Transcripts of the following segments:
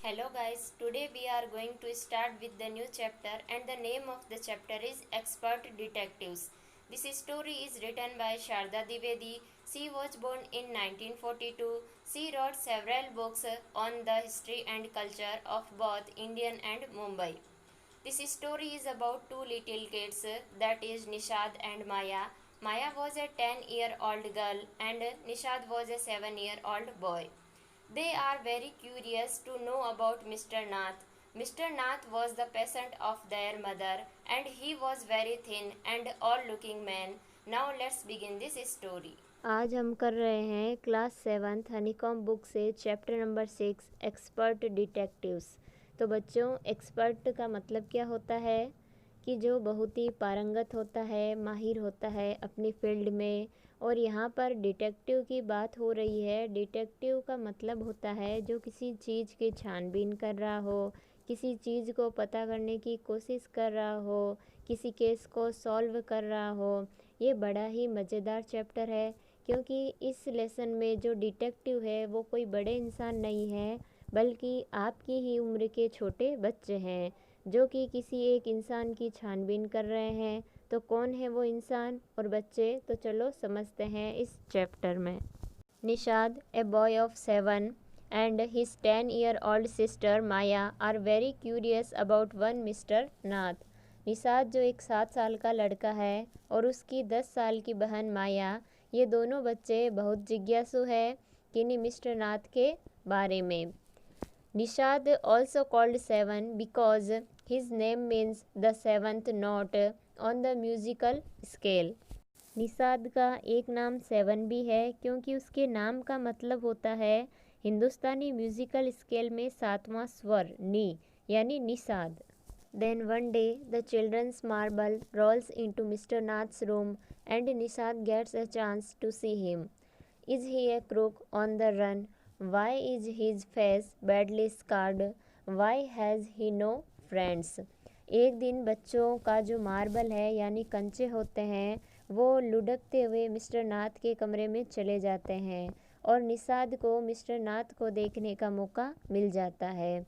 Hello guys, today we are going to start with the new chapter and the name of the chapter is Expert Detectives. This story is written by Sharda Dwivedi. She was born in 1942. She wrote several books on the history and culture of both Indian and Mumbai. This story is about two little kids, that is Nishad and Maya. Maya was a 10-year-old girl and Nishad was a 7-year-old boy. They are very curious to know about Mr. Nath. Mr. Nath was the peasant of their mother and he was very thin and odd looking man. Now let's begin this story. आज हम कर रहे हैं class 7th honeycomb book से chapter number 6 expert detectives. तो बच्चों, expert का मतलब क्या होता है कि जो बहुत ही पारंगत होता है, माहिर होता है अपनी फील्ड में। और यहाँ पर डिटेक्टिव की बात हो रही है। डिटेक्टिव का मतलब होता है जो किसी चीज़ की छानबीन कर रहा हो, किसी चीज़ को पता करने की कोशिश कर रहा हो, किसी केस को सॉल्व कर रहा हो। ये बड़ा ही मज़ेदार चैप्टर है क्योंकि इस लेसन में जो डिटेक्टिव है वो कोई बड़े इंसान नहीं है, बल्कि आपकी ही उम्र के छोटे बच्चे हैं जो कि किसी एक इंसान की छानबीन कर रहे हैं। तो कौन है वो इंसान और बच्चे, तो चलो समझते हैं इस चैप्टर में। Nishad, a boy of 7 and his 10-year-old sister Maya are very curious about one Mr. Nath. Nishad जो एक 7 साल का लड़का है और उसकी 10 साल की बहन माया, ये दोनों बच्चे बहुत जिज्ञासु है किन्हीं मिस्टर नाथ के बारे में। Nishad also called 7 because his name means the seventh note on the musical scale. Nishad का एक नाम 7 भी है क्योंकि उसके नाम का मतलब होता है हिंदुस्तानी म्यूजिकल स्केल में 7वां स्वर नी, यानी Nishad. Then one day the children's marble rolls into Mr. Nath's room and Nishad gets a chance to see him. Is he a crook on the run? Why is his face badly scarred? Why has he no friends? एक दिन बच्चों का जो marble है यानी कंचे होते हैं वो लुढ़कते हुए मिस्टर नाथ के कमरे में चले जाते हैं और निषाद को मिस्टर नाथ को देखने का मौका मिल जाता है।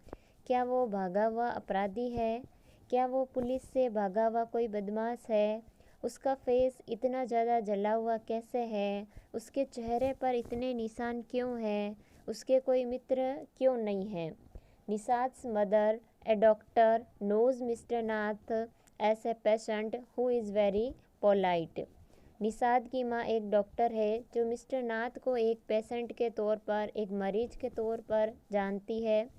क्या वो भागा हुआ अपराधी है? क्या वो पुलिस से भागा हुआ कोई बदमाश है? उसका फेस इतना ज़्यादा जला हुआ कैसे है? उसके चेहरे पर इतने निशान क्यों हैं? उसके कोई मित्र क्यों नहीं हैं? Nishad's mother, a doctor, knows mister Nath as a patient who is very polite. Nishad की माँ एक डॉक्टर है जो मिस्टर नाथ को एक पेशेंट के तौर पर, एक मरीज के तौर पर जानती है,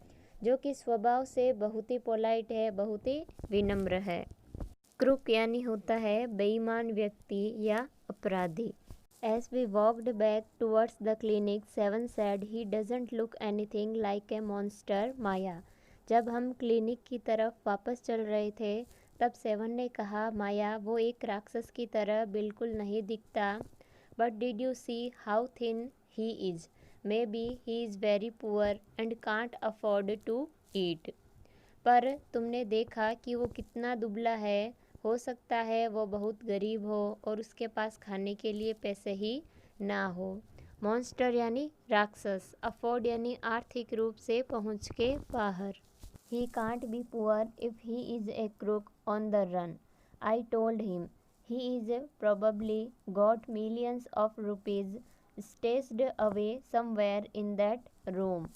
जो कि स्वभाव से बहुत ही पोलाइट है, बहुत ही विनम्र है। क्रूक यानी होता है बेईमान व्यक्ति या अपराधी। As we walked back towards the clinic, 7 said he doesn't look anything like a monster, Maya. जब हम क्लिनिक की तरफ वापस चल रहे थे तब 7 ने कहा, माया वो एक राक्षस की तरह बिल्कुल नहीं दिखता। But did you see how thin he is? Maybe he is very poor and can't afford to eat. पर तुमने देखा कि वो कितना दुबला है। हो सकता है वो बहुत गरीब हो और उसके पास खाने के लिए पैसे ही ना हो। मॉन्स्टर यानी राक्षस, अफोर्ड यानी आर्थिक रूप से पहुँच के बाहर। He can't be poor if he is A crook on the run. I told him he is probably got millions of rupees stashed away somewhere in that room.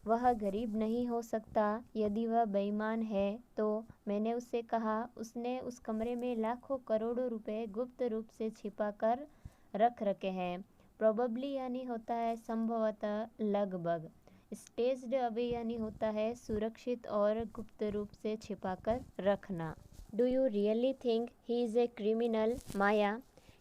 वह गरीब नहीं हो सकता। यदि वह बेईमान है तो मैंने उससे कहा उसने उस कमरे में लाखों करोड़ों रुपए गुप्त रूप से छिपा कर रख रखे हैं। प्रोबेबली यानी होता है संभवतः, लगभग। स्टेज्ड अवे यानी होता है सुरक्षित और गुप्त रूप से छिपा कर रखना। Do you really think he is a criminal, Maya?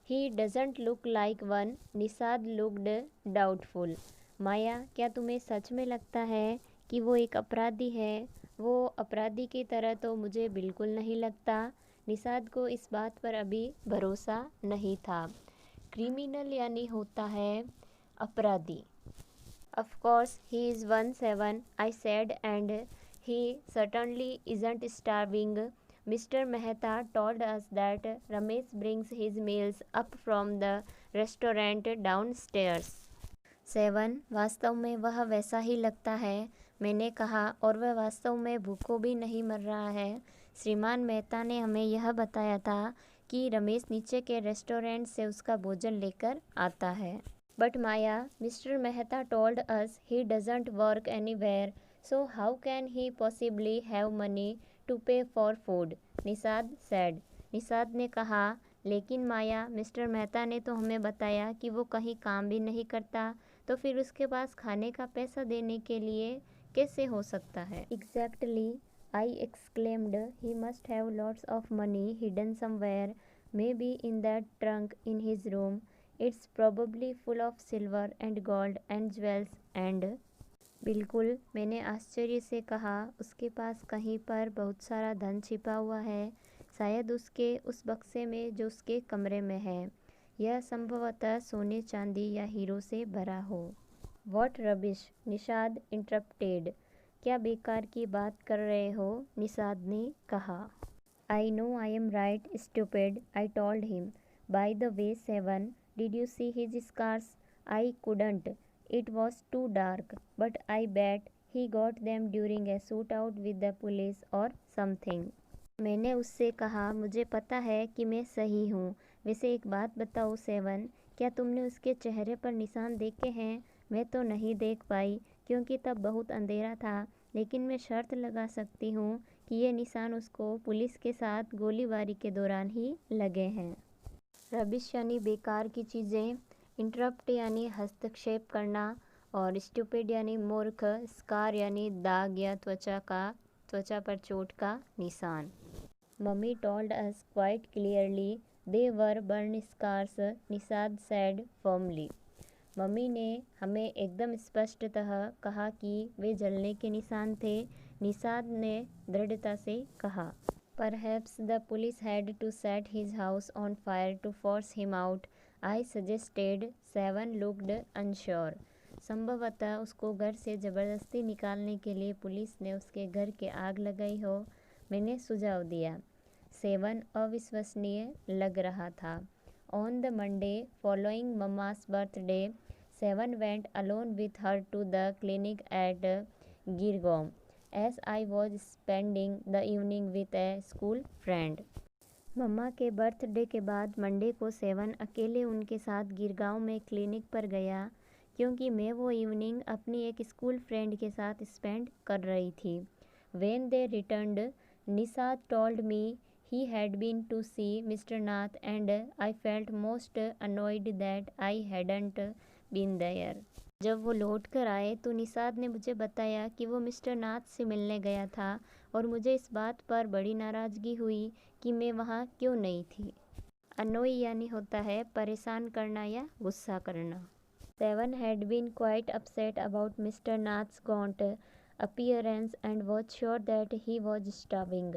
He doesn't look like one. Nishad looked doubtful. Maya, क्या तुम्हें सच में लगता है कि वो एक अपराधी है? वो अपराधी की तरह तो मुझे बिल्कुल नहीं लगता। निषाद को इस बात पर अभी भरोसा नहीं था। क्रिमिनल यानी होता है अपराधी। Of course he is 1/7, I said, and he certainly isn't starving. Mr. Mehta told us that Ramesh brings his meals up from the restaurant downstairs. 7, वास्तव में वह वैसा ही लगता है। मैंने कहा, और वह वास्तव में भूखों भी नहीं मर रहा है। श्रीमान मेहता ने हमें यह बताया था कि रमेश नीचे के रेस्टोरेंट से उसका भोजन लेकर आता है। But Maya, mister Mehta told us he doesn't work anywhere, so how can he possibly have money to pay for food, Nishad said. Nishad ने कहा, लेकिन माया, मिस्टर मेहता ने तो हमें बताया कि वो कहीं काम भी नहीं करता, तो फिर उसके पास खाने का पैसा देने के लिए कैसे हो सकता है? Exactly, I exclaimed, he must have lots of money hidden somewhere, may be in that trunk in his room, it's probably full of silver and gold and jewels and. बिल्कुल, मैंने आश्चर्य से कहा, उसके पास कहीं पर बहुत सारा धन छिपा हुआ है, शायद उसके उस बक्से में जो उसके कमरे में है। यह संभवतः सोने चांदी या हीरो से भरा हो। What rubbish, Nishad interrupted. क्या बेकार की बात कर रहे हो? निषाद ने कहा। I know I am right stupid, I told him. By the way seven, did you see his scars? I couldn't, it was too dark, but I bet he got them during a shoot out with the police or something. मैंने उससे कहा, मुझे पता है कि मैं सही हूँ। वैसे एक बात बताओ सेवन, क्या तुमने उसके चेहरे पर निशान देखे हैं? मैं तो नहीं देख पाई क्योंकि तब बहुत अंधेरा था, लेकिन मैं शर्त लगा सकती हूँ कि ये निशान उसको पुलिस के साथ गोलीबारी के दौरान ही लगे हैं। रबिश यानी बेकार की चीज़ें, इंटरप्ट यानी हस्तक्षेप करना, और स्टूपिड यानी मूर्ख, स्कार यानी दाग या त्वचा पर चोट का निशान। Mummy told us quite clearly they were burn scars, Nishad said firmly. Mummy ने हमें एकदम स्पष्टतः कहा कि वे जलने के निशान थे, निषाद ने दृढ़ता से कहा। Perhaps the police had to set his house on fire to force him out, I suggested. Seven looked unsure. संभवतः उसको घर से ज़बरदस्ती निकालने के लिए पुलिस ने उसके घर के आग लगाई हो, मैंने सुझाव दिया। सेवन अविश्वसनीय लग रहा था। On the Monday following mamma's birthday, Seven went alone with her to the clinic at Girgaon, as I was spending the evening with a school friend. मम्मा के बर्थडे के बाद मंडे को सेवन अकेले उनके साथ गिरगांव में क्लिनिक पर गया, क्योंकि मैं वो इवनिंग अपनी एक स्कूल फ्रेंड के साथ स्पेंड कर रही थी। When they returned, Nishad told me he had been to see Mr. Nath and I felt most annoyed that I hadn't been there. जब वो लौट कर आए तो निषाद ने मुझे बताया कि वो मिस्टर नाथ से मिलने गया था, और मुझे इस बात पर बड़ी नाराज़गी हुई कि मैं वहाँ क्यों नहीं थी। अनोई यानी होता है परेशान करना या गुस्सा करना। Seven had been quite upset about mister Nath's gaunt appearance and was sure that he was starving.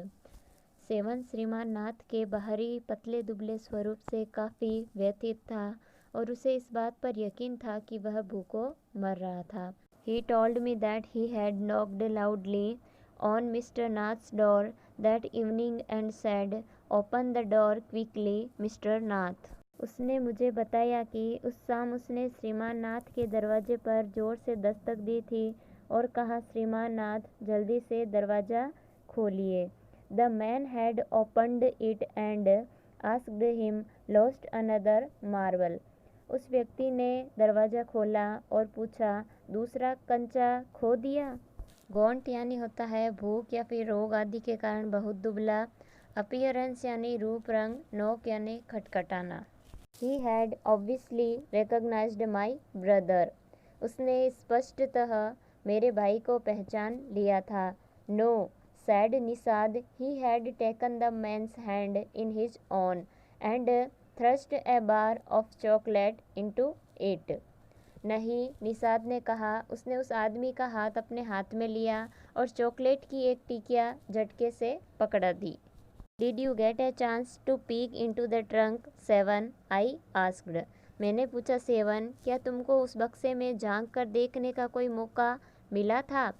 Seven श्रीमान नाथ के बाहरी पतले दुबले स्वरूप से काफ़ी व्यथित था, और उसे इस बात पर यकीन था कि वह भूखों मर रहा था। He told me that he had knocked loudly on Mr. Nath's door that evening and said, "Open the door quickly, Mr. Nath." उसने मुझे बताया कि उस शाम उसने श्रीमान नाथ के दरवाजे पर जोर से दस्तक दी थी और कहा, श्रीमान नाथ, जल्दी से दरवाज़ा खोलिए। The man had opened it and asked him, "Lost another marble?" उस व्यक्ति ने दरवाज़ा खोला और पूछा, दूसरा कंचा खो दिया? गॉन्ट यानी होता है भूख या फिर रोग आदि के कारण बहुत दुबला। अपीयरेंस यानी रूप रंग। नॉक यानी खटखटाना। He had obviously recognized my brother. उसने स्पष्टतः मेरे भाई को पहचान लिया था। No, said Nishad, he had taken the man's hand in his own and thrust a bar of chocolate into it. नहीं, निषाद ने कहा, उसने उस आदमी का हाथ अपने हाथ में लिया और चॉकलेट की एक टिकिया झटके से पकड़ा दी। Did you get a chance to peek into the trunk, Seven? I asked. मैंने पूछा, सेवन, क्या तुमको उस बक्से में झांक कर देखने का कोई मौका मिला था?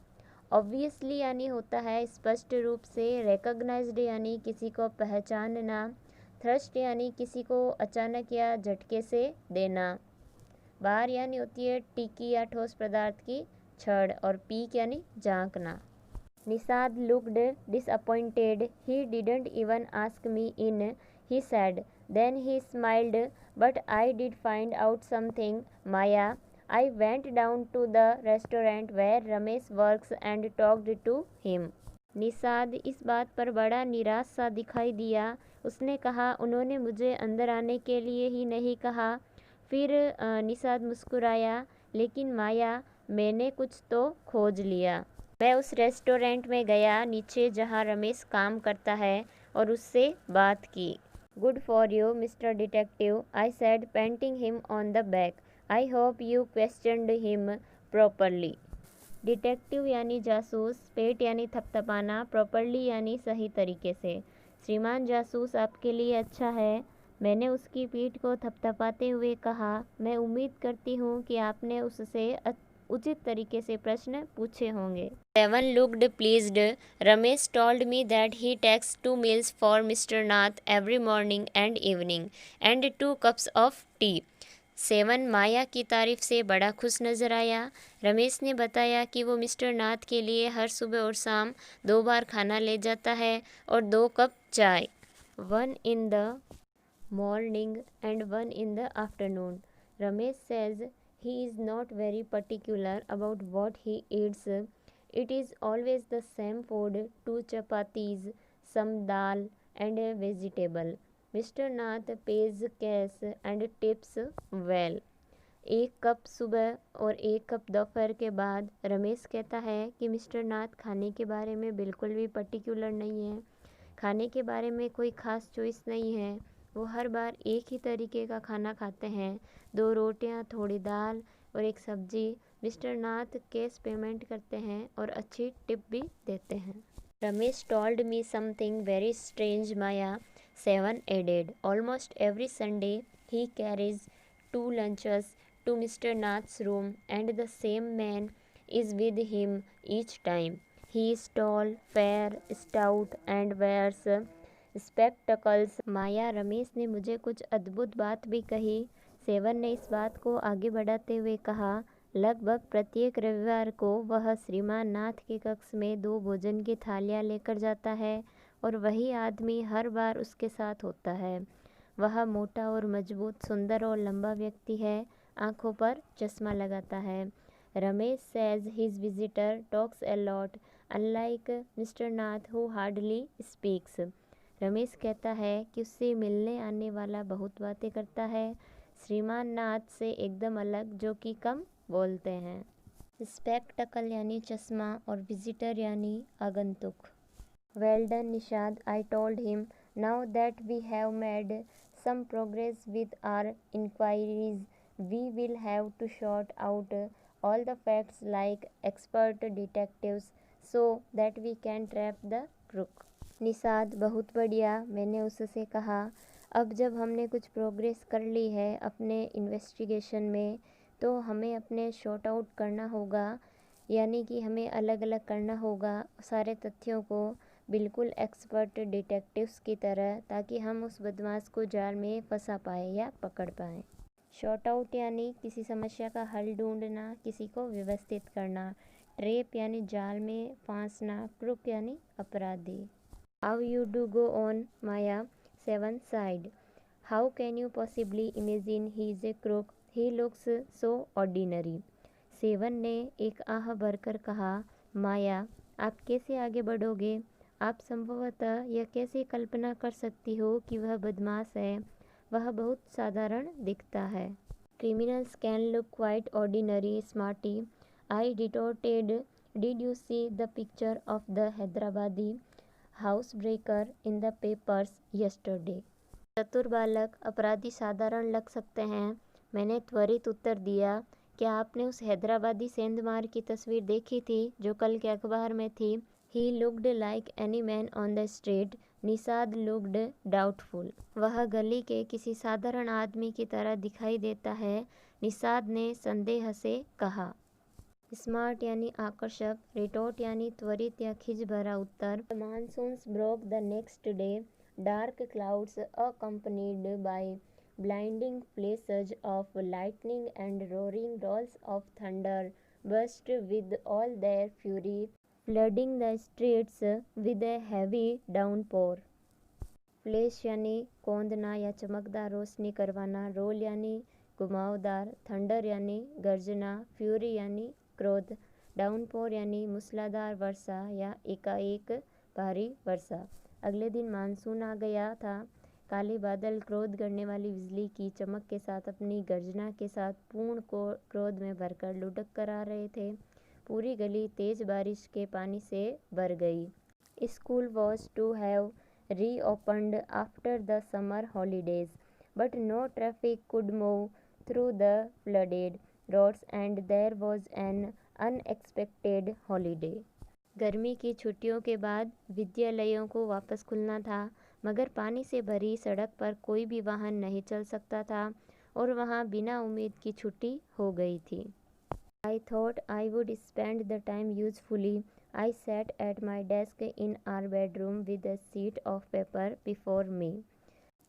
ऑब्वियसली यानी होता है स्पष्ट रूप से। रिकॉग्नाइज्ड यानी किसी को पहचानना। थ्रस्ट यानी किसी को अचानक या झटके से देना। बार यानी होती है टिकी या ठोस पदार्थ की छड़ और पीक यानी झांकना। Nishad looked disappointed. He didn't even ask me in, he said. Then he smiled. But I did find out something, Maya. I went down to the restaurant where Ramesh works and talked to him. Nishad इस बात पर बड़ा निराश सा दिखाई दिया। उसने कहा, उन्होंने मुझे अंदर आने के लिए ही नहीं कहा। फिर निषाद मुस्कुराया, लेकिन माया, मैंने कुछ तो खोज लिया। मैं उस रेस्टोरेंट में गया नीचे जहाँ रमेश काम करता है और उससे बात की। Good for you mister detective, I said painting him on the back. I hope you questioned him properly. Detective यानी जासूस, पेट यानी थपथपाना, प्रॉपरली यानी सही तरीके से। श्रीमान जासूस, आपके लिए अच्छा है। मैंने उसकी पीठ को थपथपाते हुए कहा, मैं उम्मीद करती हूँ कि आपने उससे उचित तरीके से प्रश्न पूछे होंगे। Seven looked pleased. Ramesh told me that he takes 2 meals for mister Nath every morning and evening and 2 cups of tea. Seven Maya की तारीफ से बड़ा खुश नजर आया। रमेश ने बताया कि वो मिस्टर नाथ के लिए हर सुबह और शाम 2 बार खाना ले जाता है और 2 कप चाय, 1 in the morning and 1 in the afternoon. Ramesh says he is not very particular about what he eats. It is always the same food, 2 chapatis, some dal and a vegetable. Mr. Nath pays cash and tips well. 1 cup सुबह और 1 cup दोपहर के बाद। रमेश कहता है कि mister नाथ खाने के बारे में बिल्कुल भी पर्टिकुलर नहीं है। खाने के बारे में कोई ख़ास चॉइस नहीं है। वो हर बार एक ही तरीके का खाना खाते हैं, 2 रोटियां, थोड़ी दाल और 1 सब्जी। मिस्टर नाथ कैश पेमेंट करते हैं और अच्छी टिप भी देते हैं। Ramesh told me something very strange, Maya, 7 added. Almost every Sunday he carries 2 lunches to Mr. Nath's room and the same man is with him each time. He is tall, fair, stout and wears spectacles. माया, रमेश ने मुझे कुछ अद्भुत बात भी कही। Seven ने इस बात को आगे बढ़ाते हुए कहा, लगभग प्रत्येक रविवार को वह श्रीमान नाथ के कक्ष में 2 भोजन की थालियाँ लेकर जाता है और वही आदमी हर बार उसके साथ होता है। वह मोटा और मजबूत, सुंदर और लंबा व्यक्ति है, आंखों पर चश्मा लगाता है। Ramesh says his visitor talks a lot, unlike Mr. Nath who hardly speaks. Ramesh कहता है कि उससे मिलने आने वाला बहुत बातें करता है, श्रीमान नाथ से एकदम अलग जो कि कम बोलते हैं। स्पेक्टकल यानी चश्मा और विजिटर यानी आगंतुक। Well done Nishad, I told him, now that we have made some progress with our inquiries, we will have to sort out all the facts like expert detectives so that we can trap the crook. Nishad, बहुत बढ़िया, मैंने उससे कहा। अब जब हमने कुछ progress कर ली है अपने इन्वेस्टिगेशन में, तो हमें अपने शॉर्ट आउट करना होगा, यानी कि हमें अलग अलग करना होगा सारे तथ्यों को, बिल्कुल एक्सपर्ट डिटेक्टिव्स की तरह, ताकि हम उस बदमाश को जाल में फंसा पाए या पकड़ पाएँ। शॉर्ट आउट यानी किसी समस्या का हल ढूंढना, किसी को व्यवस्थित करना। ट्रैप यानी जाल में फांसना। क्रूक यानी अपराधी। How you do go on, Maya, 7 side. How can you possibly imagine he is A crook, he looks so ordinary. 7 ने एक आह भरकर कहा, माया, आप कैसे आगे बढ़ोगे? आप संभवतः यह कैसे कल्पना कर सकती हो कि वह बदमाश है? वह बहुत साधारण दिखता है। Criminals can look quite ordinary, smarty, I retorted. Did you see the picture of the Hyderabadi house breaker in the papers yesterday. चतुर बालक, अपराधी साधारण लग सकते हैं। मैंने त्वरित उत्तर दिया, क्या आपने उस हैदराबादी सेंधमार की तस्वीर देखी थी जो कल के अखबार में थी? He looked like any man on the street. Nishad looked doubtful. वह गली के किसी साधारण आदमी की तरह दिखाई देता है, निषाद ने संदेह से कहा। स्मार्ट यानी आकर्षक। रिटोर्ट यानी त्वरित या खिज भरा उत्तर। The monsoons broke the next day. Dark clouds accompanied by blinding flashes of lightning and roaring rolls of thunder burst with all their fury, flooding the streets with a heavy downpour. Flash यानी कौंदना या चमकदार रोशनी करवाना, role यानी घुमावदार, thunder यानी गर्जना, fury यानी क्रोध, डाउनपोर यानी मूसलाधार वर्षा या एकाएक भारी वर्षा। अगले दिन मानसून आ गया था। काले बादल क्रोध करने वाली बिजली की चमक के साथ अपनी गर्जना के साथ पूर्ण क्रोध में भरकर लुढ़क कर आ रहे थे। पूरी गली तेज बारिश के पानी से भर गई। School was to have reopened after the summer holidays, but no traffic could move through the flooded roads and there was an unexpected holiday. गर्मी की छुट्टियों के बाद विद्यालयों को वापस खुलना था, मगर पानी से भरी सड़क पर कोई भी वाहन नहीं चल सकता था और वहाँ बिना उम्मीद की छुट्टी हो गई थी। I thought I would spend the time usefully. I sat at my desk in our bedroom with a sheet of paper before me.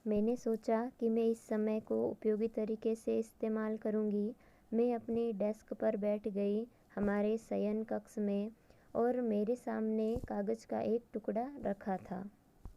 मैंने सोचा कि मैं इस समय को उपयोगी तरीके से इस्तेमाल करूंगी। मैं अपनी डेस्क पर बैठ गई हमारे शयन कक्ष में और मेरे सामने कागज़ का एक टुकड़ा रखा था।